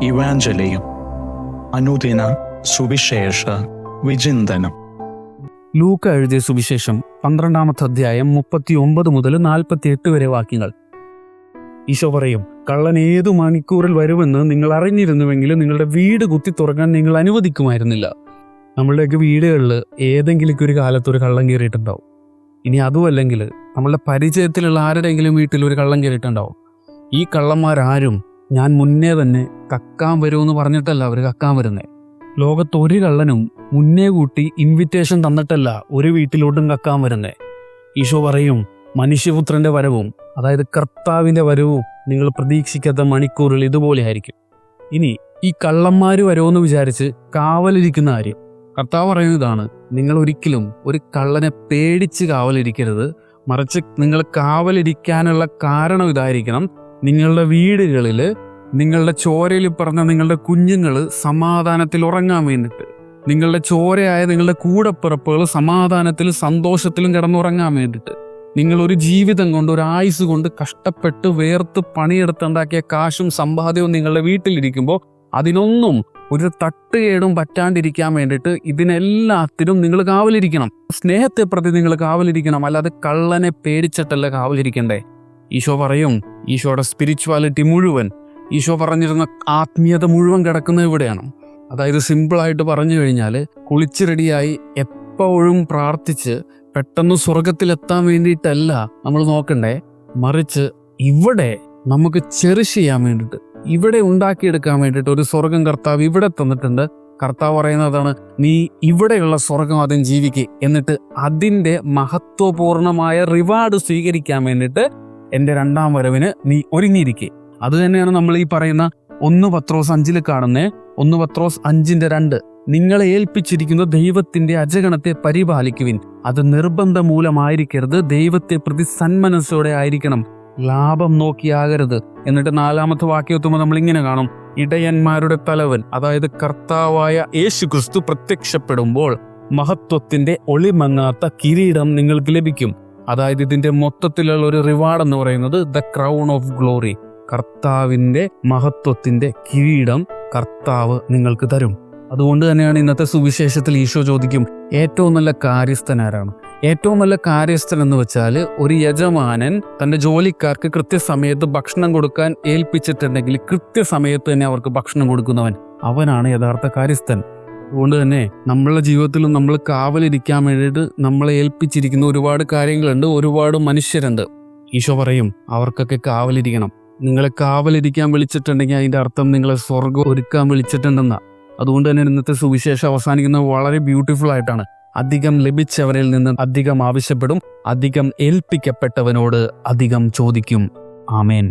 ഇവാഞ്ചലിയും അനുദിന സുവിശേഷ വിചിന്തനം. ലൂക്ക എഴുതിയ സുവിശേഷം 12-ാമത്തെ അധ്യായം 39 മുതൽ 48 വരെ വാക്യങ്ങൾ. ഈശോ പറയും, കള്ളൻ ഏതു മണിക്കൂറിൽ വരുമെന്ന് നിങ്ങൾ അറിഞ്ഞിരുന്നുവെങ്കിൽ നിങ്ങളുടെ വീട് കുത്തി തുറക്കാൻ നിങ്ങൾ അനുവദിക്കുമായിരുന്നില്ല. നമ്മളുടെയൊക്കെ വീടുകളിൽ ഏതെങ്കിലും ഒരു കാലത്ത് ഒരു കള്ളൻ കയറിയിട്ടുണ്ടാവും. ഇനി അതുമല്ലെങ്കിൽ നമ്മളുടെ പരിചയത്തിലുള്ള ആരുടെയെങ്കിലും വീട്ടിൽ ഒരു കള്ളൻ കയറിയിട്ടുണ്ടാവും. ഈ കള്ളന്മാരാരും ഞാൻ മുന്നേ തന്നെ കക്കാൻ വരുമെന്ന് പറഞ്ഞിട്ടല്ല അവർ കക്കാൻ വരുന്നേ. ലോകത്തൊരു കള്ളനും മുന്നേ കൂട്ടി ഇൻവിറ്റേഷൻ തന്നിട്ടല്ല ഒരു വീട്ടിലോട്ടും കക്കാൻ വരുന്നേ. ഈശോ പറയും, മനുഷ്യപുത്രന്റെ വരവും, അതായത് കർത്താവിന്റെ വരവും നിങ്ങൾ പ്രതീക്ഷിക്കാത്ത മണിക്കൂറിൽ ഇതുപോലെ ആയിരിക്കും. ഇനി ഈ കള്ളന്മാര് വരുമെന്ന് വിചാരിച്ച് കാവലിരിക്കുന്ന കാര്യം കർത്താവ് പറയുന്നതാണ്, നിങ്ങൾ ഒരിക്കലും ഒരു കള്ളനെ പേടിച്ച് കാവലിരിക്കരുത്. മറിച്ച് നിങ്ങൾ കാവലിരിക്കാനുള്ള കാരണം ഇതായിരിക്കണം, നിങ്ങളുടെ വീടുകളിൽ നിങ്ങളുടെ ചോരയിൽ പറഞ്ഞ നിങ്ങളുടെ കുഞ്ഞുങ്ങൾ സമാധാനത്തിൽ ഉറങ്ങാൻ വേണ്ടിയിട്ട്, നിങ്ങളുടെ ചോരയായ നിങ്ങളുടെ കൂടപ്പിറപ്പുകൾ സമാധാനത്തിലും സന്തോഷത്തിലും കിടന്നുറങ്ങാൻ വേണ്ടിയിട്ട്, നിങ്ങളൊരു ജീവിതം കൊണ്ട് ഒരു ആയുസ് കൊണ്ട് കഷ്ടപ്പെട്ട് വേർത്ത് പണിയെടുത്തുണ്ടാക്കിയ കാശും സമ്പാദ്യവും നിങ്ങളുടെ വീട്ടിലിരിക്കുമ്പോൾ അതിനൊന്നും ഒരു തട്ടുകേടും പറ്റാണ്ടിരിക്കാൻ വേണ്ടിയിട്ട് ഇതിനെല്ലാത്തിനും നിങ്ങൾ കാവലിരിക്കണം. സ്നേഹത്തെ പ്രതി നിങ്ങൾ കാവലിരിക്കണം, അല്ലാതെ കള്ളനെ പേടിച്ചിട്ടല്ല കാവലിരിക്കണ്ടേ. ഈശോ പറയും, ഈശോയുടെ സ്പിരിച്വാലിറ്റി മുഴുവൻ, ഈശോ പറഞ്ഞിരുന്ന ആത്മീയത മുഴുവൻ കിടക്കുന്നത് ഇവിടെയാണ്. അതായത് സിമ്പിളായിട്ട് പറഞ്ഞു കഴിഞ്ഞാൽ, കുളിച്ച് റെഡിയായി എപ്പോഴും പ്രാർത്ഥിച്ച് പെട്ടെന്ന് സ്വർഗത്തിലെത്താൻ വേണ്ടിയിട്ടല്ല നമ്മൾ നോക്കണ്ടേ, മറിച്ച് ഇവിടെ നമുക്ക് ചെറിഷ് ചെയ്യാൻ വേണ്ടിയിട്ട്, ഇവിടെ ഉണ്ടാക്കിയെടുക്കാൻ വേണ്ടിയിട്ട് ഒരു സ്വർഗം കർത്താവ് ഇവിടെ തന്നിട്ടുണ്ട്. കർത്താവ് പറയുന്നതാണ്, നീ ഇവിടെയുള്ള സ്വർഗം ആദ്യം ജീവിക്കുക, എന്നിട്ട് അതിൻ്റെ മഹത്വപൂർണമായ റിവാർഡ് സ്വീകരിക്കാൻ വേണ്ടിയിട്ട് എൻ്റെ 2-ാം വരവിന് നീ ഒരുങ്ങിയിരിക്കുക. അത് തന്നെയാണ് നമ്മൾ ഈ പറയുന്ന 1 പത്രോസ് 5 കാണുന്നേ. 1 പത്രോസ് 5:2, നിങ്ങളെ ഏൽപ്പിച്ചിരിക്കുന്ന ദൈവത്തിന്റെ അജഗണത്തെ പരിപാലിക്കുവിൻ, അത് നിർബന്ധ മൂലമായിരിക്കരുത്, ദൈവത്തെ പ്രതി സന്മനസ്സോടെ ആയിരിക്കണം, ലാഭം നോക്കിയാകരുത്. എന്നിട്ട് 4-ാമത്തെ വാക്യത്തുമ്പോൾ നമ്മൾ ഇങ്ങനെ കാണും, ഇടയന്മാരുടെ തലവൻ, അതായത് കർത്താവായ യേശുക്രിസ്തു പ്രത്യക്ഷപ്പെടുമ്പോൾ മഹത്വത്തിന്റെ ഒളിമങ്ങാത്ത കിരീടം നിങ്ങൾക്ക് ലഭിക്കും. അതായത് ഇതിന്റെ മൊത്തത്തിലുള്ള ഒരു റിവാർഡ് എന്ന് പറയുന്നത് ദ ക്രൗൺ ഓഫ് ഗ്ലോറി, കർത്താവിന്റെ മഹത്വത്തിന്റെ കിരീടം കർത്താവ് നിങ്ങൾക്ക് തരും. അതുകൊണ്ട് തന്നെയാണ് ഇന്നത്തെ സുവിശേഷത്തിൽ ഈശോ ചോദിക്കും, ഏറ്റവും നല്ല കാര്യസ്ഥൻ ആരാണ്? ഏറ്റവും നല്ല കാര്യസ്ഥൻ എന്ന് വെച്ചാൽ ഒരു യജമാനൻ തൻ്റെ ജോലിക്കാർക്ക് കൃത്യസമയത്ത് ഭക്ഷണം കൊടുക്കാൻ ഏൽപ്പിച്ചിട്ടുണ്ടെങ്കിൽ കൃത്യസമയത്ത് തന്നെ അവർക്ക് ഭക്ഷണം കൊടുക്കുന്നവൻ, അവനാണ് യഥാർത്ഥ കാര്യസ്ഥൻ. അതുകൊണ്ട് തന്നെ നമ്മളുടെ ജീവിതത്തിലും നമ്മൾ കാവലിരിക്കാൻ വേണ്ടിയിട്ട് നമ്മളെ ഏൽപ്പിച്ചിരിക്കുന്ന ഒരുപാട് കാര്യങ്ങളുണ്ട്, ഒരുപാട് മനുഷ്യരുണ്ട്. ഈശോ പറയും, അവർക്കൊക്കെ കാവലിരിക്കണം. നിങ്ങളെ കാവലിരിക്കാൻ വിളിച്ചിട്ടുണ്ടെങ്കിൽ അതിൻ്റെ അർത്ഥം നിങ്ങളെ സ്വർഗം ഒരുക്കാൻ വിളിച്ചിട്ടുണ്ടെന്നാ. അതുകൊണ്ട് തന്നെ ഇന്നത്തെ സുവിശേഷം അവസാനിക്കുന്നത് വളരെ ബ്യൂട്ടിഫുൾ ആയിട്ടാണ്. അധികം ലഭിച്ചവരിൽ നിന്ന് അധികം ആവശ്യപ്പെടും, അധികം ഏൽപ്പിക്കപ്പെട്ടവനോട് അധികം ചോദിക്കും. ആമേൻ.